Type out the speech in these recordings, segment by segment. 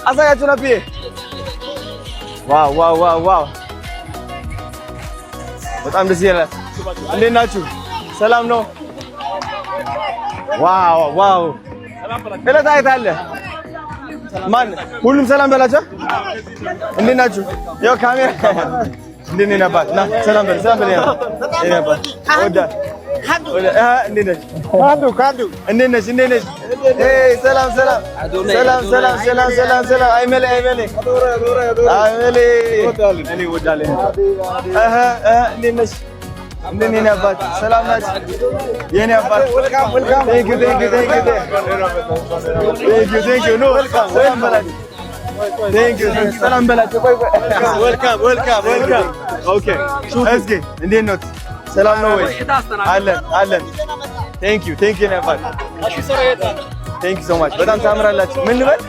አሳያችሁ ነብዬ ዋው በጣም ደስ ይላል። እንዴት ናችሁ? ሰላም ነው? ዋው እለት አይታለህ ማን ሁሉም ሰላም በላቸው። እንዴት ናችሁ? ያው ካሜራ እንዴት ነህ አባት? ና ሰላም በል አባት። እንዴት ነሽ? እንዴት ነሽ? ሰላም አይመሌ እኔ እወዳለሁ። እንዴት ነሽ? እንዴት ነህ አባት? ሰላም ናችሁ? የኔ አባት ቴንክ ዩ ኖ ሰላም በላችሁ። ቴንክ ዩ ሰላም በላችሁ። ዌልካም ኦኬ። እስኪ እንዴት ነው? ሰላም ነው ወይ? አለን ቴንክ ዩ የኔ አባት ቴንክ ዩ ሶ ማች። በጣም ታምራላችሁ። ምን ልበል?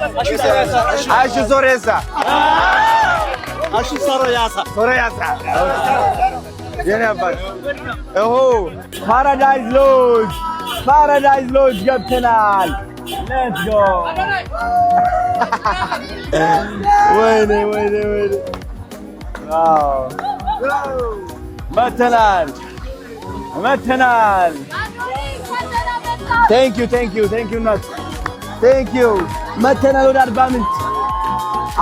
አሹ ሶሬሳ የኔ አባት ፓራዳይዝ ሎጅ ገብተናል። ሌትስ ጎ ወይኔ ዋው መተናል ቴንክ ዩ ናት ቴንክ ዩ መተናል። ወደ አርባ ምንጭ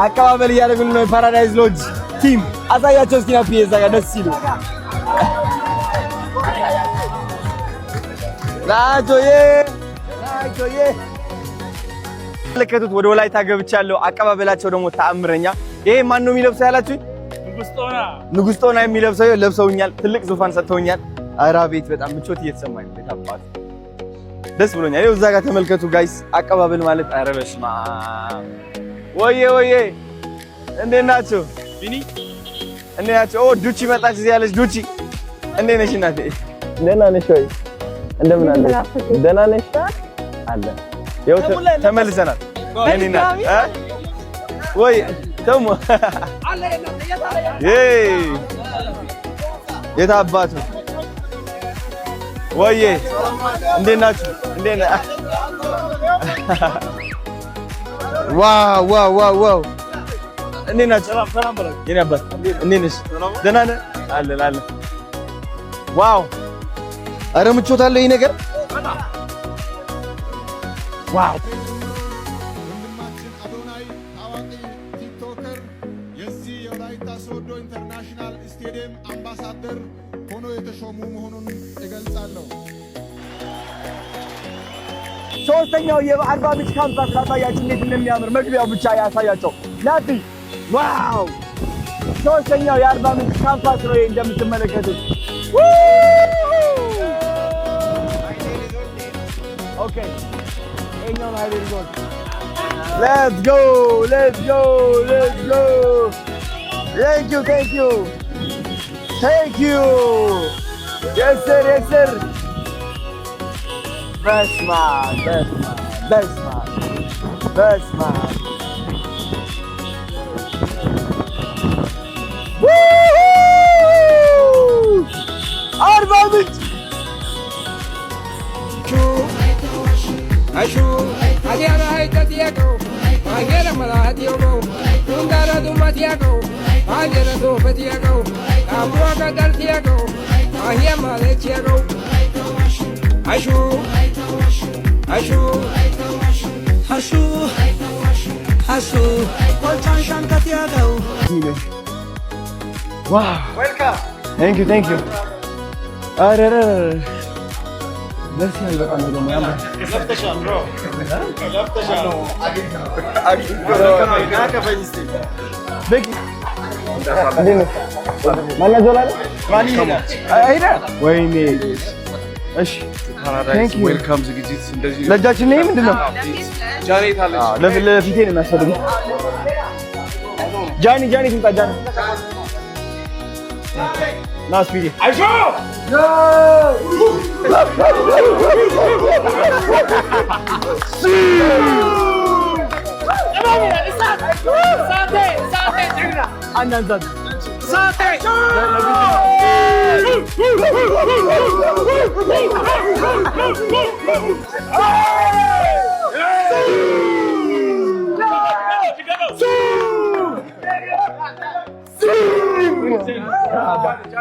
አቀባበል እያደረጉን ነው የፓራዳይዝ ሎጅ ቲም። አሳያቸው እስኪ ናፍዬ እዛ ጋር ደስ ይሉ ላጆዬ ለከቱት ወደ ወላይታ ገብቻለሁ። አቀባበላቸው ደግሞ ተአምረኛ። ይሄ ማን ነው የሚለብሰው ያላችሁኝ? ንጉስ ጦና የሚለብሰው ለብሰውኛል። ትልቅ ዙፋን ሰጥተውኛል። ኧረ ቤት በጣም ምቾት እየተሰማኝ ነው። አባት ደስ ብሎኛል። ይኸው እዛ ጋር ተመልከቱ ጋይስ። አቀባበል ማለት ኧረ በስመ አብ። ወዬ እንዴት ናችሁ? ቢኒ እንዴት ናችሁ? ዱቺ መጣች እዚህ ያለች ዱቺ እንዴት ነሽ እናቴ? ደህና ነሽ ወይ? እንደምን አለሽ? ደህና ነሽ? አለ ይኸው ተመልሰናል። እኔና ወይ ተሙ የት አባቱ ወዬ እንዴት ናችሁ? እንዴት ነህ? ዋው እንዴት ናችሁ? የኔ አባት እንዴት ነሽ? ደህና ነህ? አለን ዋው ኧረ ምቾት አለው ይሄ ነገር ዋው። ወንድማችን አዶናይ ታዋቂ ቲክቶከር የዚህ የወላይታ ሶዶ ኢንተርናሽናል ስቴዲየም አምባሳደር ሆኖ የተሾሙ መሆኑን እገልጻለሁ። ሶስተኛው የአርባ ምንጭ ካምፓስ ካሳያችሁ እንዴት እንደሚያምር መግቢያው ብቻ ያሳያቸው ናቲ። ዋው ሶስተኛው የአርባ ምንጭ ካምፓስ ነው እንደምትመለከቱት። ኦኬ እኛው ነው አይደል? Let's go. Thank you. Yes sir. Best man. Woo! Arba Minç. Ashu, adiara haitatiako, agera malahatioko, tundara dumatiako, agera dopatiako, abuaka dartiako, ahia maletiako. Ashu, kolchan shankatiako. Wow. Welcome. Thank you. ደስ ይላል በጣም ነው የሚያምር። ለፍተሻል ብሮ ለፍተሻል። በቂ እንዴት ነው? ማነው ዞላለ? ወይኔ እሺ ዌልካም ዝግጅት እንደዚህ ለእጃችን ነው ምንድን ነው? ጃኔ ታለች። ለፊቴ ነው የሚያስፈልገው። ጃኒ ትምጣ ጃኒ ና ስፒዲ አይሾ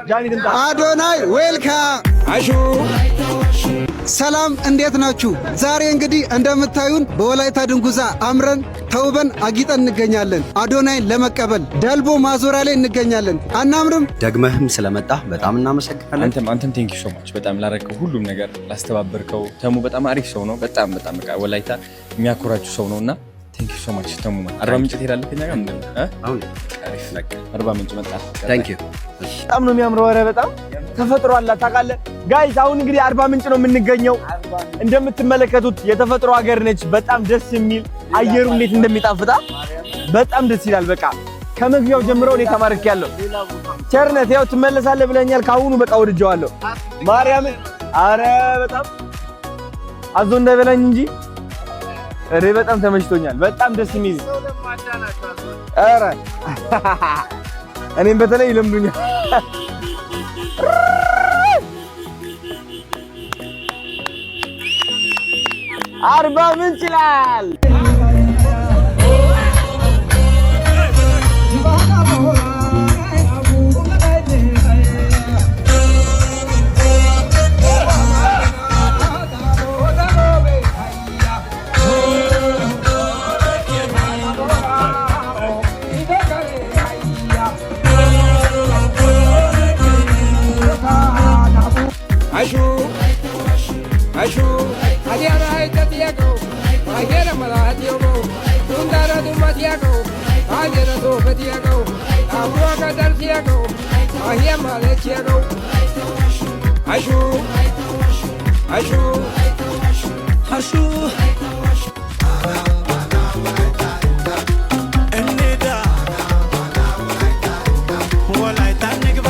ጃኒ ድምጣ አዶናይ ዌልካም አሹ ሰላም እንዴት ናችሁ? ዛሬ እንግዲህ እንደምታዩን በወላይታ ድንጉዛ አምረን ተውበን አጊጠን እንገኛለን። አዶናይን ለመቀበል ደልቦ ማዞራ ላይ እንገኛለን። አናምርም? ደግመህም ስለመጣ በጣም እናመሰግናለን። አንተም ቴንክ ዩ ሶ ማች በጣም ላረከው ሁሉም ነገር ላስተባበርከው። ተሙ በጣም አሪፍ ሰው ነው። በጣም በቃ ወላይታ የሚያኮራችሁ ሰው ነውና ቴንክ ዩ ሶ ማች ተሙ። አርባ ምንጭ ትሄዳለህ ከኛ ጋር ምንድን ነው? አሁን አርባ ምንጭ መጣ። ታንክ ዩ። በጣም ነው የሚያምረው። ኧረ በጣም ተፈጥሮ አላት ታውቃለህ። ጋይስ አሁን እንግዲህ አርባ ምንጭ ነው የምንገኘው። እንደምትመለከቱት የተፈጥሮ ሀገር ነች። በጣም ደስ የሚል አየሩ እንዴት እንደሚጣፍጣ በጣም ደስ ይላል። በቃ ከመግቢያው ጀምሮ እኔ ተማርኬያለሁ። ቸርነት ያው ትመለሳለህ ብለኛል። ካሁኑ በቃ ወድጄዋለሁ ማርያምን። አረ በጣም አዞ እንዳይበላኝ እንጂ እሬ በጣም ተመችቶኛል። በጣም ደስ የሚል አረ እኔም በተለይ ይለምዱኛል። አርባ ምንጭ ይላል። አሹ አዲያና አይተቲያቆ ማገረ መላቲዮቆ ቱንዳራ ዱማቲያቆ አገረ ሶፈቲያቆ አቡዋ ጋዳልቲያቆ አህያ ማለቲያቆ አሹ አሹ አሹ እንዴዳ ወላይታ ንግባ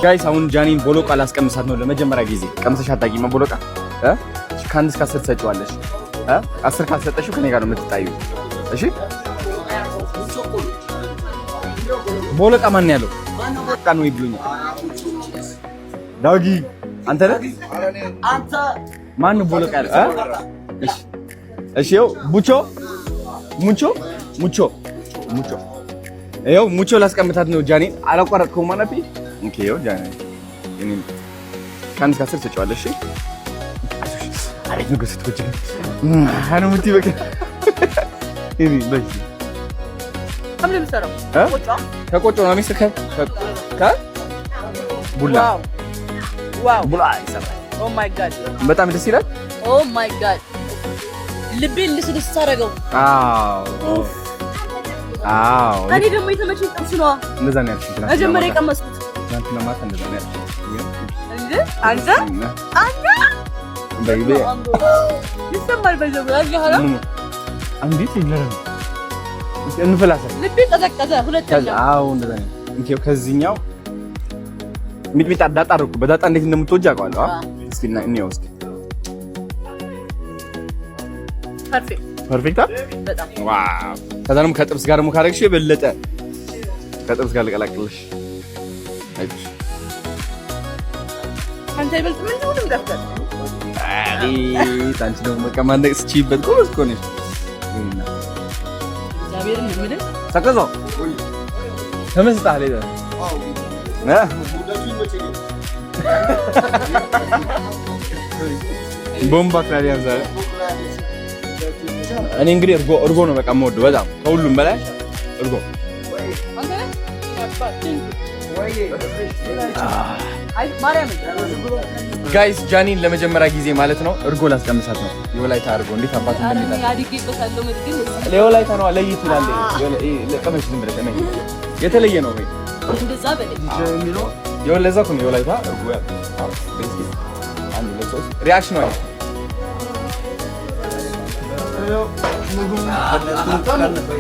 ጋይስ አሁን ጃኒን ቦሎቃ ላስቀምሳት ነው ለመጀመሪያ ጊዜ። ቀምሰሽ አታውቂም ቦሎቃ? ከአንድ እስከ 10 ትሰጪዋለሽ። 10 ካልሰጠሽው ከኔ ጋር ነው የምትጣዩ። እሺ ቦሎቃ ማን ያለው? ቦሎቃ ነው ይብሉኝ። ዳጊ አንተ ነህ? አንተ ማን ነው ቦሎቃ ያለው? እሺ እሺ ይኸው ሙቾ ይኸው ሙቾ ላስቀምጣት ነው ጃኒን። አላቋረጥከውም ማናፊ? ኦኬ ይኸው ጃኒ እኔ ከአንድ እስከ 10 ትሰጪዋለሽ። እሺ አሪፍ ነው። ስትወጪ አኑ ምት ይበቃ እኔ በዚህ አምለ ምሰራው ከቆጮ ነው የሚሰከ ቡላ ቡላ ይሰራል። ኦ ማይ ጋድ በጣም ደስ ይላል። ኦ ማይ ጋድ ልቤን ልስልስ አደረገው። አዎ እኔ ደግሞ የተመቸኝ ጥብስ ነው። እንደዛ ነው ያልኩት። መጀመሪያ የቀመስኩት ትናንትና ማታ እንደዛ ነው ያልኩት። አንተ በይቤ ይሰማል። በጀው ያያላ አንዲት ይለረም እንፈላሰ ልቤ ቀዘቀዘ። ሁለተኛ አዎ እንደዛ ነው። እንኪው ከዚህኛው ሚጥሚጣ ዳጣ አደረኩ። በዳጣ እንዴት እንደምትወጂ አውቃለሁ። እስኪ እንየው እስኪ። ፐርፌክት በጣም ዋው። ከዛ ደግሞ ከጥብስ ጋር ደግሞ ካረግሽ የበለጠ ከጥብስ ጋር ልቀላቅልሽ። አይሽ አንተ ይበልጥ ምን ሁሉም ደፍተር አንቺ ደግሞ በቃ ማነቅስ ቺበት ጎበዝ እኮ ነሽ። እግዚአብሔርን ነው የምልህ። ሰቀዞ ተመስጣህ ለደ ቦምባ ክራዲያን ዛሬ እኔ እንግዲህ እርጎ ነው በቃ የምወደው በጣም ከሁሉም በላይ እርጎ። ጋይስ ጃኒን ለመጀመሪያ ጊዜ ማለት ነው እርጎ ላስቀምሳት ነው። የወላይታ እርጎ እንዴት አባት እንደሚጣል የወላይታ ነው። ለይት ይላል። ለቀመሽ ዝም ብለሽ ነው የተለየ ነው ወይ እንደዛ በለኝ የወለዛ ነው የወላይታ እርጎ ያ አንድ ለሶስት ሪአክሽን ነው።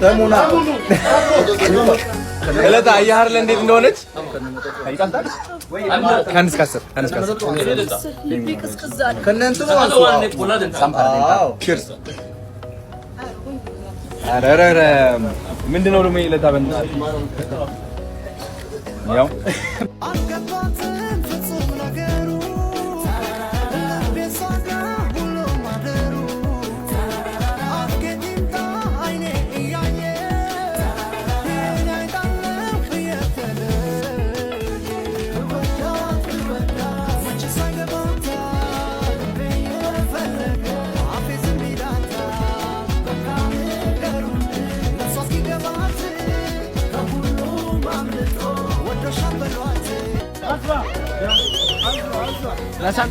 ተሙና ለታ ያህርለ እንዴት እንደሆነች አይጣጣል ከአንድ እስከ 10 ከነንቱ አረረረ ምንድነው ደግሞ ለታ በእናትህ ያው Lasan.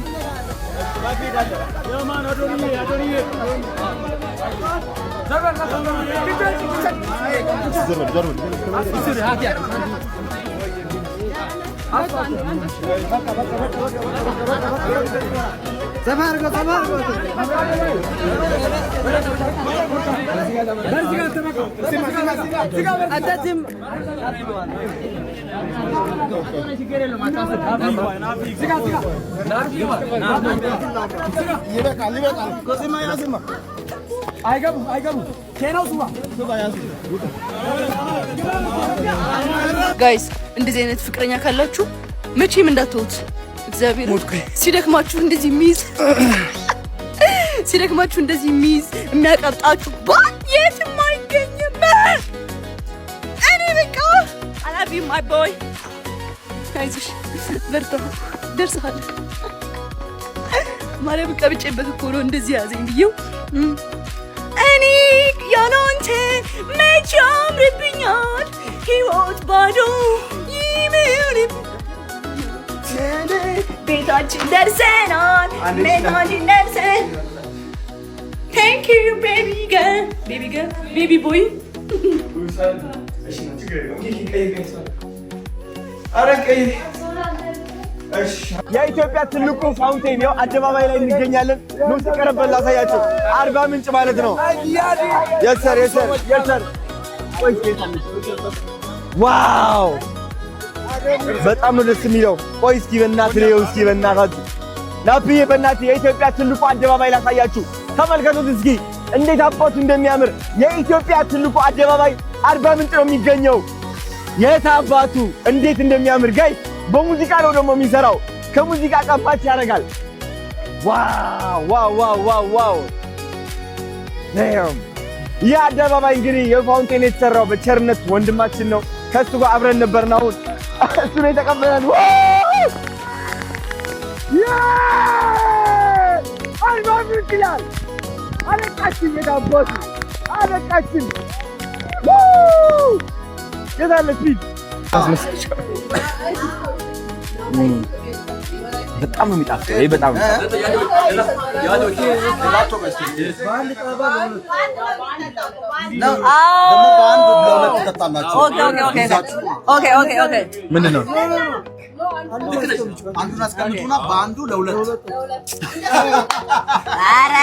ጋይስ እንደዚህ አይነት ፍቅረኛ ካላችሁ መቼም እንዳትተውት። እግዚአብሔር ሲደክማችሁ እንደዚህ ሚዝ የሚያቀብጣችሁ የትም አይገኝም። እኔ በቃ አላቢ ማይ ቦይ አይዞሽ በርታ ደርሰሃል። ማርያም ቀብጬበት እኮ ነው እንደዚህ ያዘኝ ብዬው እኔ ያለ አንተ መቼ ያምርብኛል ሕይወት ባዶ ይምርብ ቤታችን ደርሰናል ቤታችን ደርሰን Thank you baby boy የኢትዮጵያ ትልቁ ፋውንቴን ነው አደባባይ ላይ እንገኛለን። ኑ ተቀረበል ላሳያችሁ። አርባ ምንጭ ማለት ነው። የሰር ዋው በጣም ነው ደስ የሚለው። ቆይ እስኪ በእናታችሁ ናፕዬ በእናትህ የኢትዮጵያ ትልቁ አደባባይ ላሳያችሁ። ተመልከቱት እስኪ እንዴት አባቱ እንደሚያምር። የኢትዮጵያ ትልቁ አደባባይ አርባ ምንጭ ነው የሚገኘው። የት አባቱ እንዴት እንደሚያምር ጋይስ። በሙዚቃ ነው ደግሞ የሚሰራው። ከሙዚቃ ቀፋች ያደርጋል። ዋው ይህ አደባባይ እንግዲህ የፋውንቴን የተሰራው በቸርነት ወንድማችን ነው። ከሱ ጋር አብረን ነበርን። አሁን እሱ ነው የተቀበለን። አርባ ምንጭ ይላል። አለቃችን የዳቦቱ አለቃችን የታለች ልጅ በጣም ነው የሚጣፍጠው። ይሄ በጣም ምንድን ነው አንዱን አስቀምጡና በአንዱ ለሁለት ኧረ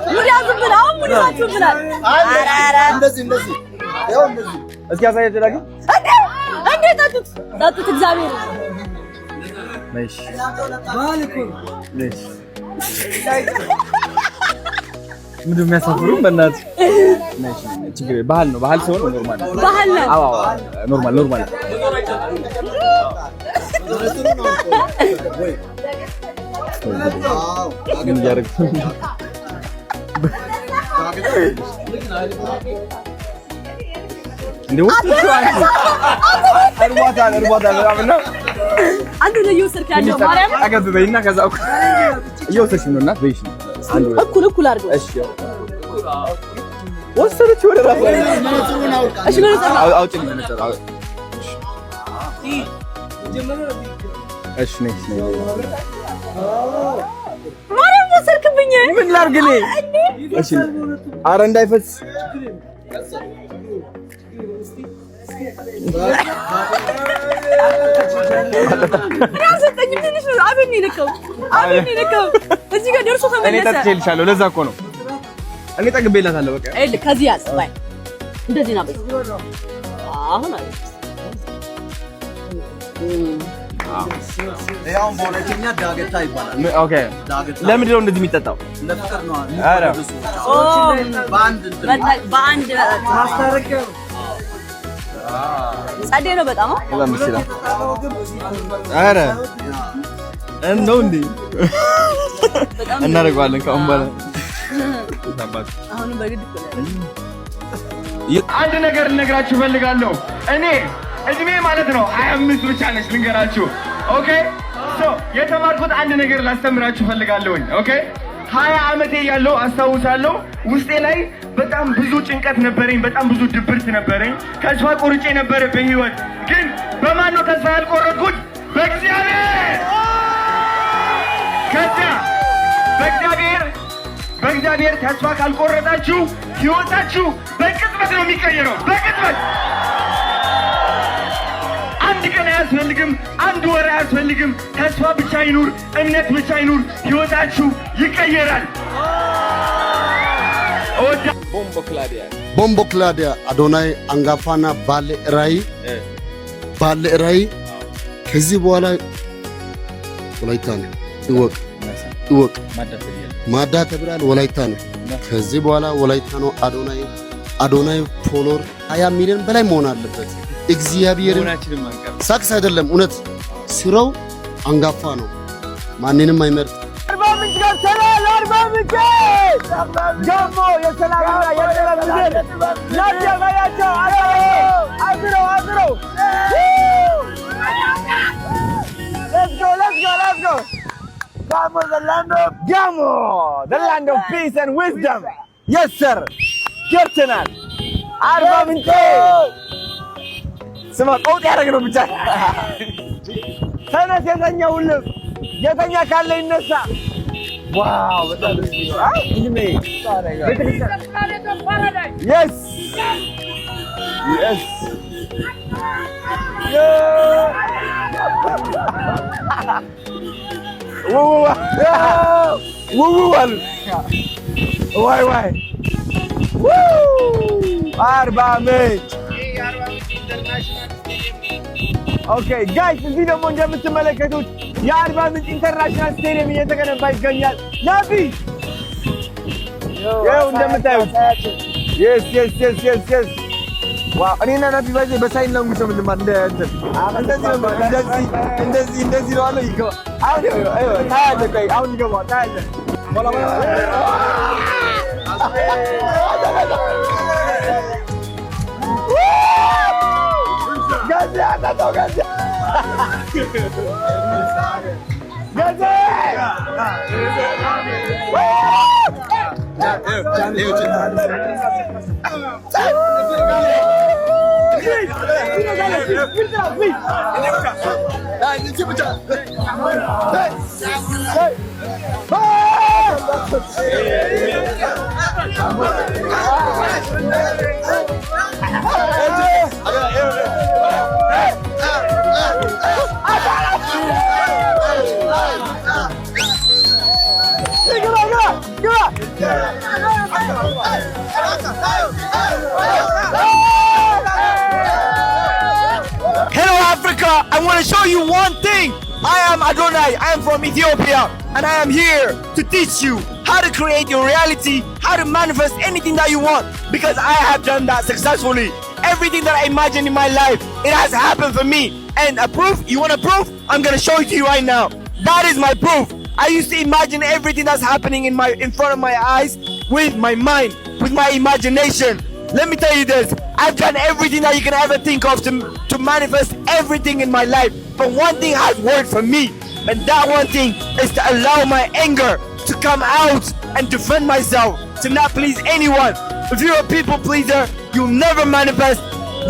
ሙሉ ያዙብን። አሁን ሙሉ ያዙብናል። ኧረ እንደዚህ ያው እንደዚህ እስኪ አሳየት ዳጊ እንዴ ጠጡት እግዚአብሔር ነሽ ምንድን የሚያሳፍሩ በእናትህ ነሽ። ችግር ባህል ነው። ባህል ሲሆን ኖርማል ነው። ባህል ነው። አዎ ኖርማል ግን ያረክ እንደው እርባታል ምናምን አንዱ ነው እየወሰድክ ያለው ማርያም አገብበይና ከዛ እየወሰድሽ ነው እናት በይሽ አንዱ እኩል አድርገው። እሺ ወሰደች ወደ ራሱ። እሺ ነው አውጪኝ እሺ ነኝ ማርያም ወሰድክብኝ። ምን ላድርግ እኔ? እሺ ኧረ እንዳይፈስ ያሰጠኝ ትንሽ ነው። አቤት ነው የነካው። እዚህ ጋር ደርሶ ተመለሰ። እኔ ጠጥቼልሻለሁ። ለዛ እኮ ነው እኔ ጠግቤላታለሁ። በቃ አይደል? ከዚህ ያዝ ባይ እንደዚህ ነው። አሁን አይደል? ያው በሁለተኛ ዳገታ ይባላል። ኦኬ ለምንድን ነው እንደዚህ የሚጠጣው? ለፍቅር ነው። ኧረ በአንድ ማስታረቂያ ጸዴ ነው በጣም ይችላል። ኧረ እንደው እንዴ እናደርገዋለን ከአሁን በኋላ። አሁንም በግድ አንድ ነገር ልነግራችሁ እፈልጋለሁ። እኔ እድሜ ማለት ነው 25 ብቻ ነች ልንገራችሁ። ኦኬ ሶ የተማርኩት አንድ ነገር ላስተምራችሁ እፈልጋለሁኝ። ኦኬ 20 ዓመቴ ያለው አስታውሳለሁ። ውስጤ ላይ በጣም ብዙ ጭንቀት ነበረኝ፣ በጣም ብዙ ድብርት ነበረኝ። ተስፋ ቆርጬ ነበረ በህይወት። ግን በማን ነው ተስፋ ያልቆረጥኩት? በእግዚአብሔር። ከዚያ በእግዚአብሔር ተስፋ ካልቆረጣችሁ ህይወታችሁ በቅጽበት ነው የሚቀየረው። በቅጽበት አንድ ቀን አያስፈልግም፣ አንድ ወር አያስፈልግም። ተስፋ ብቻ ይኑር፣ እምነት ብቻ ይኑር፣ ህይወታችሁ ይቀየራል። ቦምቦ ክላዲያ አዶናይ አንጋፋና ባለ ራዕይ ከዚህ በኋላ ወላይታ ነው። እወቅ ማዳ ተብሏል። ወላይታ ነው። ከዚህ በኋላ ወላይታ ነው። አዶናይ ፎሎር 20 ሚሊዮን በላይ መሆን አለበት። እግዚአብሔርን ሳክስ አይደለም፣ እውነት ስራው አንጋፋ ነው። ማንንም አይመርጥ። አርባ ምንጭ ገብተናል። አርባ ምንጭ ጀሞ የሰላምና የሰላም ምድር ናቸው ባያቸው አዝረው Let's go. Gamo, the land of peace and wisdom. Yes, sir. ገብተናል አርባ ምንጭ። ስማ ቆጥ ያደረግነው ብቻ ተነስ። የተኛ ካለ ይነሳ። ዋው በጣም ዋይ አርባ ምንጭ። ኦኬ ጋይስ፣ እዚህ ደግሞ እንደምትመለከቱት የአርባ ምንጭ ኢንተርናሽናል ስቴዲየም እየተገነባ ይገኛል። ናቢ ያው እንደምታዩት yes ዋው እኔና ናቢ በሳይን ላንጉጅ ነው የምንማር። እንደዚህ ነው አለ ይገባ። አሁን ታያለህ። ቆይ አሁን ይገባል። ታያለህ። Hello Africa, I want to show you one thing. I am Adonai, I am from Ethiopia, and I am here to teach you how to create your reality, how to manifest anything that you want, because I have done that successfully. Everything that I imagine in my life, it has happened for me. And a proof, you want a proof? I'm going to show it to you right now. That is my proof. I used to imagine everything that's happening in front of my eyes with my mind, with my imagination. Let me tell you this, I've done everything that you can ever think of to manifest everything in my life. But one thing has worked for me, and that one thing is to allow my anger to come out and defend myself, to not please anyone. If you're a people pleaser, you'll never manifest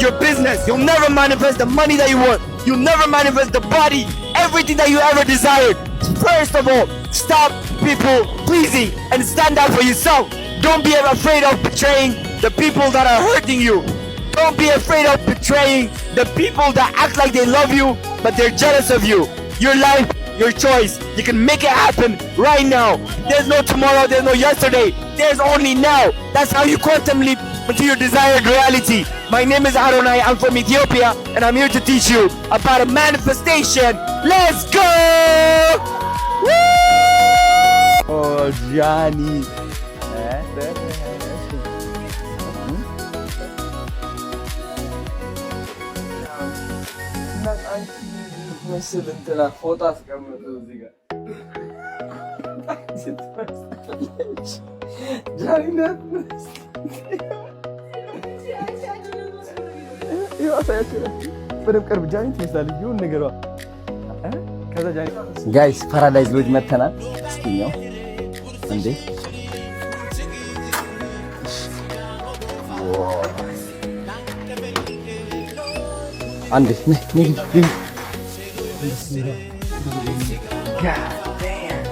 your business. You'll never manifest the money that you want. you'll never manifest the body, everything that you ever desired. First of all, stop people pleasing and stand up for yourself. Don't be afraid of betraying the people that are hurting you. Don't be afraid of betraying the people that act like they love you, but they're jealous of you. Your life, your choice. You can make it happen right now. There's no tomorrow, there's no yesterday. There's only now. That's how you quantum leap into your desired reality. My name is Adonai, I'm from Ethiopia, and I'm here to teach you about a manifestation. Let's go! Woo! Oh, Johnny. ምስል እንትና ፎቶ አስቀምጡ እዚህ ጋር ጃኒነት በደምብ ቀርብ ጃኒ ትመስላለች ይሁን ነገሯ ከዛ ጃኒ ጋይስ ፓራዳይዝ ሎጅ መተናል እስኪኛው እንዴ አንዴ ነይ God damn.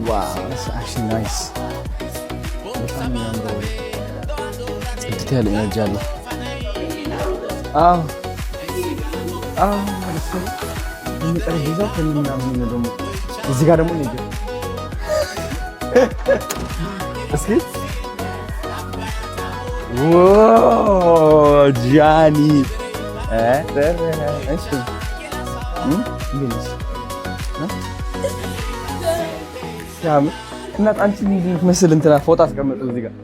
Wow, that's actually nice. It's a energy. እዚህ ጋር ደግሞ ነው እስኪ Whoa, Johnny. Nice. Siam. እናት አንቺ ምን ትመስል እንትና ፎቶ አስቀምጡ እዚህ ጋር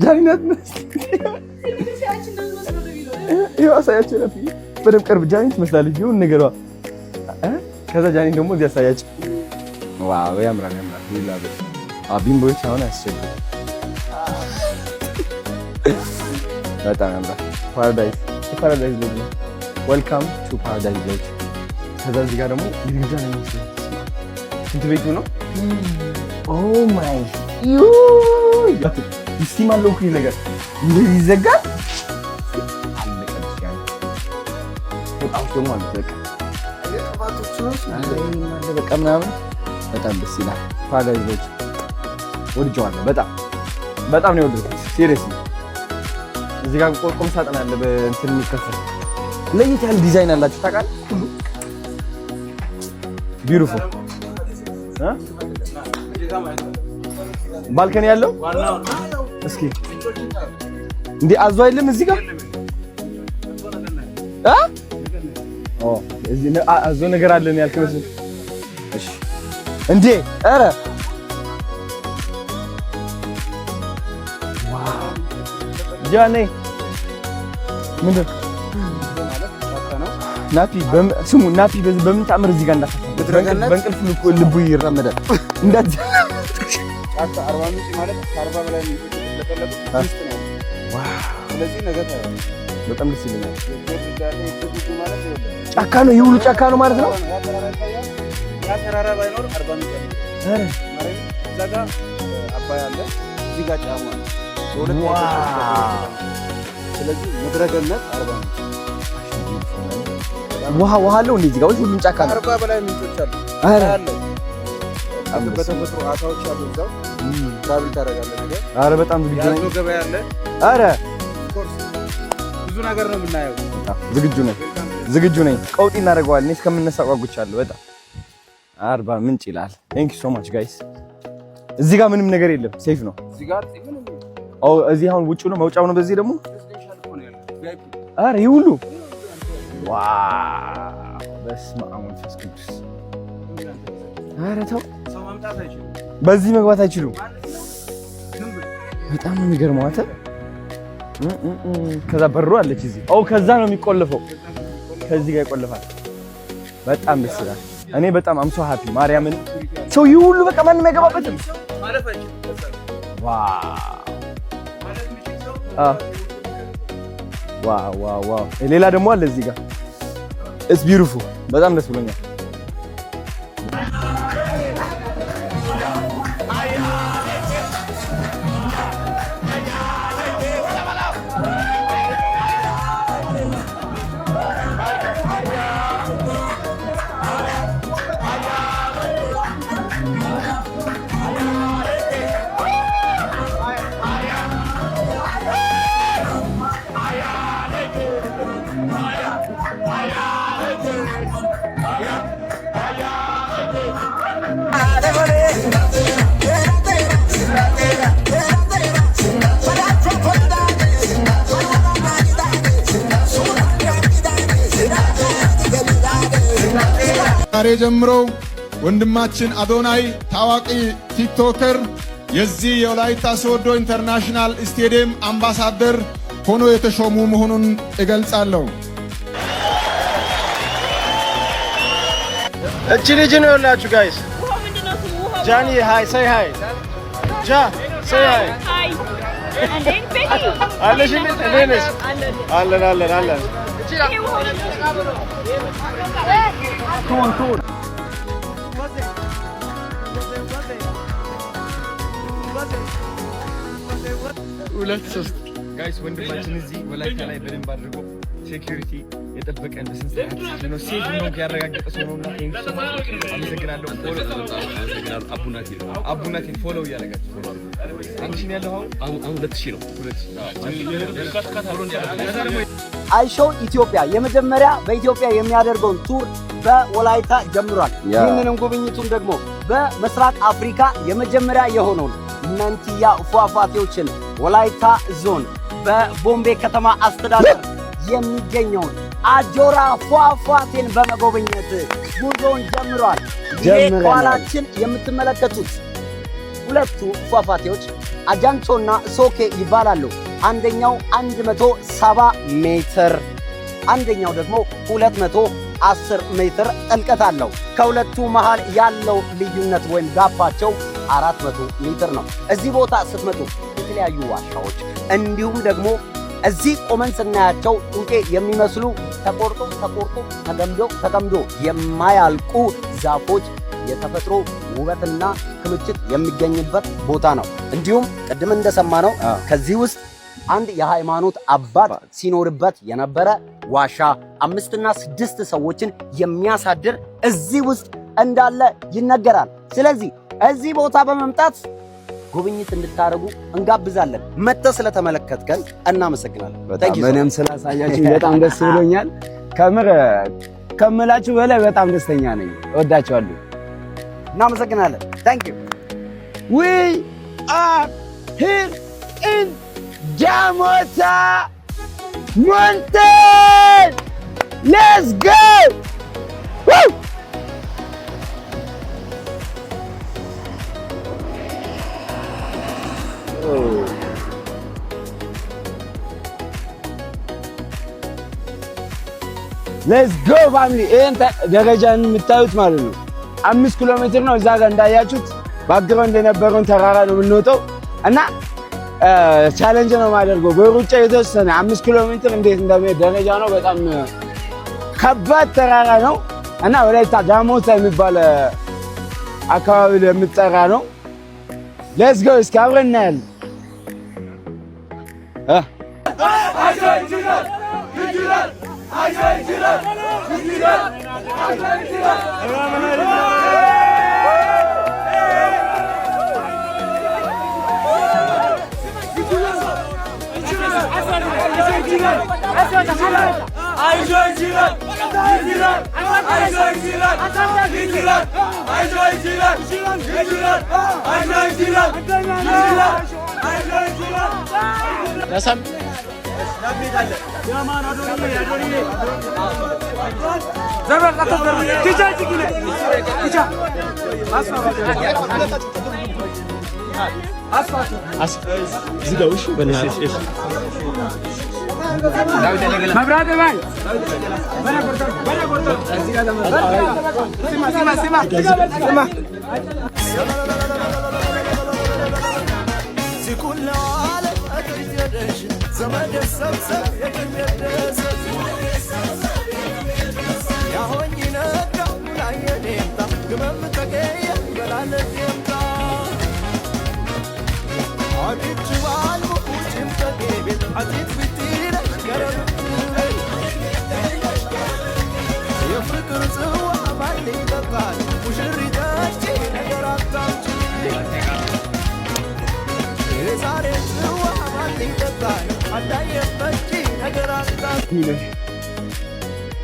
ጃኒነት ያሳያችሁ ነው በደምብ ቀርብ ጃኒ ትመስላለች ይሁን ነገሯ ከዛ ጃኒ ደግሞ እዚህ ያሳያችሁ ዋው ያምራል ይላል ቢምቦች አሁን ያስቸግሩ በጣም ያምራል ፓራዳይዝ ሎጅ ነው ዌልካም ቱ ፓራዳይዝ ሎጅ ከዛ እዚህ ጋር ደግሞ ግድግዳ ነው የሚመስለው ሽንት ቤቱ ነው ኦ ማይ ይስቲማል ሎክ ነገር እንደዚህ ይዘጋል አለቀሽ ያን በጣም ደግሞ አለ በቃ ምናምን በጣም ደስ ይላል ፓራዳይዝ ሎጅ ወድጄዋለሁ በጣም ነው የወደድኩት ሲሪየስሊ እዚህ ጋር ቆርቆም ሳጥን አለ በእንትን የሚከፈል ለየት ያለ ዲዛይን አላችሁ ታውቃለህ ሁሉ ቢዩቲፉል ባልከኒ ያለው እስኪ እንዴ አዞ አይደለም እዚህ ጋር እዚህ አዞ ነገር አለን ያልከኝ መስል እሺ እንዴ ኧረ ጃኔ ምንድን ናፒ ስሙ ናፒ በምን ተአምር እዚህ ጋር እንዳፈታ በእንቅልፍ ልቡ ይራመዳል እንዳት 40 ሚኒት ማለት 40 በላይ ሚኒት ለቀለቁ ውስጥ ነው ዋው ስለዚህ ነገር በጣም ደስ ይለኛል ጫካ ነው ይሁሉ ጫካ ነው ማለት ነው ያ ተራራ ባይኖር 40 ሚኒት አረ ዛጋ አባይ አለ እዚህ ጋር ጫማ ስለዚህ ምድረገነት 40 ውሃ አለው እንደዚህ ጋር ሁሉም ጫካ ነው 40 በላይ ምንጮች አሉ አለ በተፈጥሮ አሳዎች አሉ እዛው ትራቭል ታደርጋለህ ነገር አረ በጣም ዝግጁ ነኝ ያለው ገበያ አለ አረ ብዙ ነገር ነው የምናየው ዝግጁ ነኝ ቀውጢ እናደርገዋለን እኔ እስከምነሳ ጓጉቻለሁ በጣም 40 ምንጭ ይላል ቴንክ ዩ ሶ ማች ጋይስ እዚህ ጋር ምንም ነገር የለም ሴፍ ነው እዚህ ጋር ምንም እዚህ አሁን ውጪው ነው መውጫው ነው በዚህ ደግሞ አረ ይሁሉ ዋው በስመ አብ ወመንፈስ ቅዱስ አረ ተው ሰው ማምጣት አይችልም በዚህ መግባት አይችሉም በጣም ነው የሚገርመው አንተ ከዛ በሩ አለች እዚህ ከዛ ነው የሚቆለፈው ከዚህ ጋር ይቆለፋል በጣም ደስ ይላል እኔ በጣም አም ሶ ሃፒ ማርያምን ሰው ይሁሉ በቃ ማንም አይገባበትም ማለፍ አይችልም ዋው ሌላ ደግሞ አለ እዚህ ጋር it's beautiful በጣም ደስ ብሎኛል ዛሬ ጀምሮ ወንድማችን አዶናይ ታዋቂ ቲክቶከር የዚህ የወላይታ ሶዶ ኢንተርናሽናል ስቴዲየም አምባሳደር ሆኖ የተሾሙ መሆኑን እገልጻለሁ። እቺ ልጅ ነው ያላችሁ ጋይስ። ጃኒ ሃይ ሳይ ሃይ ጃ ሳይ ሃይ አለሽ እንዴት አለን አለን አለን ኮን ኮን ሁለት ሶስት ጋይስ ወንድማችን እዚህ ወላይታ ላይ በደንብ አድርጎ ሴኩሪቲ የጠበቀን በስንት ነው ሴፍ ነው ያረጋገጠ ሰው ነውና አመሰግናለሁ። አቡናቲ ፎሎ ያደረጋችሁ ፎሎ አንድ ሺህ ያለው አሁን 2000 ነው 2000 አይሾ ኢትዮጵያ የመጀመሪያ በኢትዮጵያ የሚያደርገውን ቱር በወላይታ ጀምሯል። ይህንንም ጉብኝቱን ደግሞ በምስራቅ አፍሪካ የመጀመሪያ የሆነውን መንቲያ ፏፏቴዎችን ወላይታ ዞን በቦምቤ ከተማ አስተዳደር የሚገኘውን አጆራ ፏፏቴን በመጎብኘት ጉዞውን ጀምሯል። ይሄ ከኋላችን የምትመለከቱት ሁለቱ ፏፏቴዎች አጃንቾና ሶኬ ይባላሉ። አንደኛው 170 ሜትር፣ አንደኛው ደግሞ 210 ሜትር ጥልቀት አለው። ከሁለቱ መሃል ያለው ልዩነት ወይም ጋፓቸው 400 ሜትር ነው። እዚህ ቦታ ስትመጡ የተለያዩ ዋሻዎች እንዲሁም ደግሞ እዚህ ቆመን ስናያቸው ጡንቄ የሚመስሉ ተቆርጦ ተቀምዶ የማያልቁ ዛፎች የተፈጥሮ ውበትና ክምችት የሚገኝበት ቦታ ነው። እንዲሁም ቅድም እንደሰማነው ከዚህ ውስጥ አንድ የሃይማኖት አባት ሲኖርበት የነበረ ዋሻ 5 እና 6 ሰዎችን የሚያሳድር እዚህ ውስጥ እንዳለ ይነገራል። ስለዚህ እዚህ ቦታ በመምጣት ጉብኝት እንድታረጉ እንጋብዛለን። መጥተህ ስለተመለከትከን እናመሰግናለን። በእኔም ስላሳያችሁ በጣም ደስ ብሎኛል። ከምር ከምላችሁ በላይ በጣም ደስተኛ ነኝ። እወዳችኋለሁ። እናመሰግናለን። ታንክ ዩ ዊ አር ሂር ኢን ጃሞታ ሞንቴን ሌትስ ጎ ሌትስ ጎ ፋሚሊ። ይሄን ደረጃን የምታዩት ማለት ነው 5 ኪሎ ሜትር ነው። እዛ ጋር እንዳያችሁት ባክግራውንድ የነበረውን ተራራ ነው የምንወጣው እና ቻሌንጅ ነው የማደርገው በሩጫ የተወሰነ 5 ኪሎ ሜትር እንዴት እንደሚሄድ ደረጃ ነው። በጣም ከባድ ተራራ ነው እና ወላይታ ዳሞታ የሚባል አካባቢ የምትጠራ ነው። ሌትስ ጎ እስኪ አብረን እናያለን።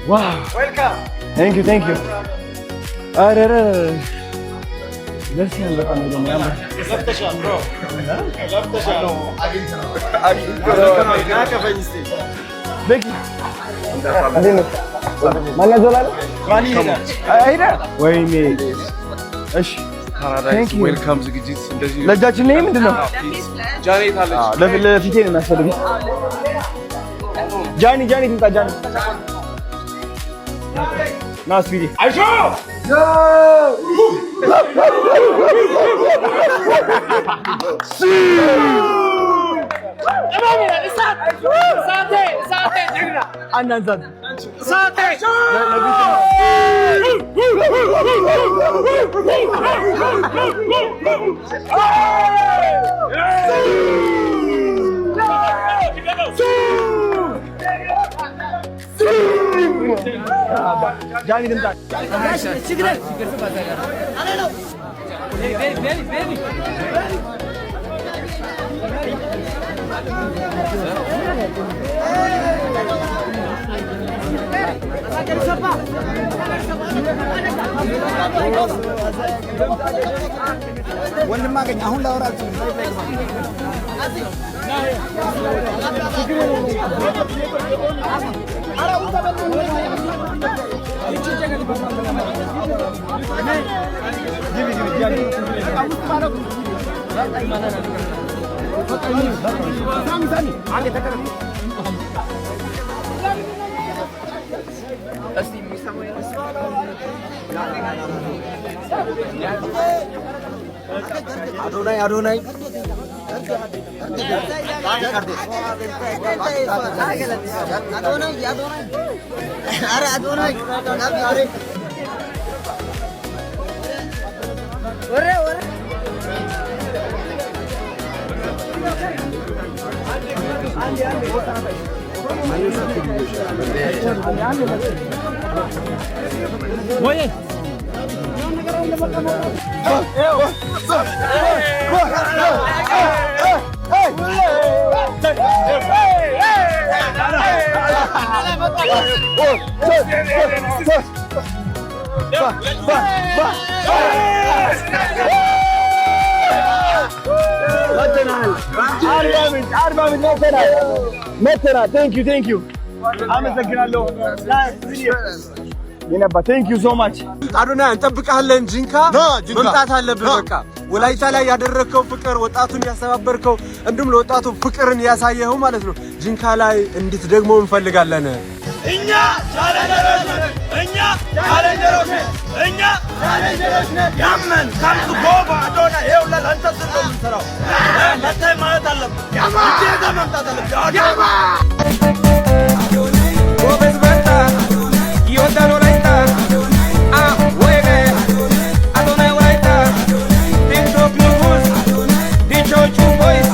Wow. Welcome. Thank you, thank you. ደስ ያለ በጣም ነው የሚያምር። ለፍተሻል ብሮ ለፍተሻል ነው አግኝተናል። ማለዞላለ አይዳ ወይኔ እሺ ፓራዳይስ ዌልካም ዝግጅት እንደዚህ ለጃችን ላይ ምንድነው ጃኒ ታለች ለፊቴ ነው የሚያስፈልገው ጃኒ ትምጣ ጃኒ ና ስፒዲ አይሾ Johnny them back. Baby. ወንድም አገኝ አሁን ላወራችሁ አዶናይ Thank you. አመሰግናለሁ። ይነባ thank you so much አዶናይ እንጠብቅሃለን። ጂንካ መምጣት አለብህ። በቃ ወላይታ ላይ ያደረከው ፍቅር ወጣቱን ያስተባበርከው እንዲሁም ለወጣቱ ፍቅርን ያሳየኸው ማለት ነው። ጂንካ ላይ እንድትደግሞ እንፈልጋለን። እኛ ቻሌንጀሮች ነን። ያመን ካምቱ ጎባ አዶናይ ይኸውልህ ለአንተ ስል ነው የምንሰራው። መተህ ማለት አለብህ። ውጤታ መምጣት አለብህ። ጎበዝ በርታ ይወዳል ወላይታ ወይኔ አዶናይ ወላይታ ቲክቶክ ንጉስ ዲቾቹ ቦይስ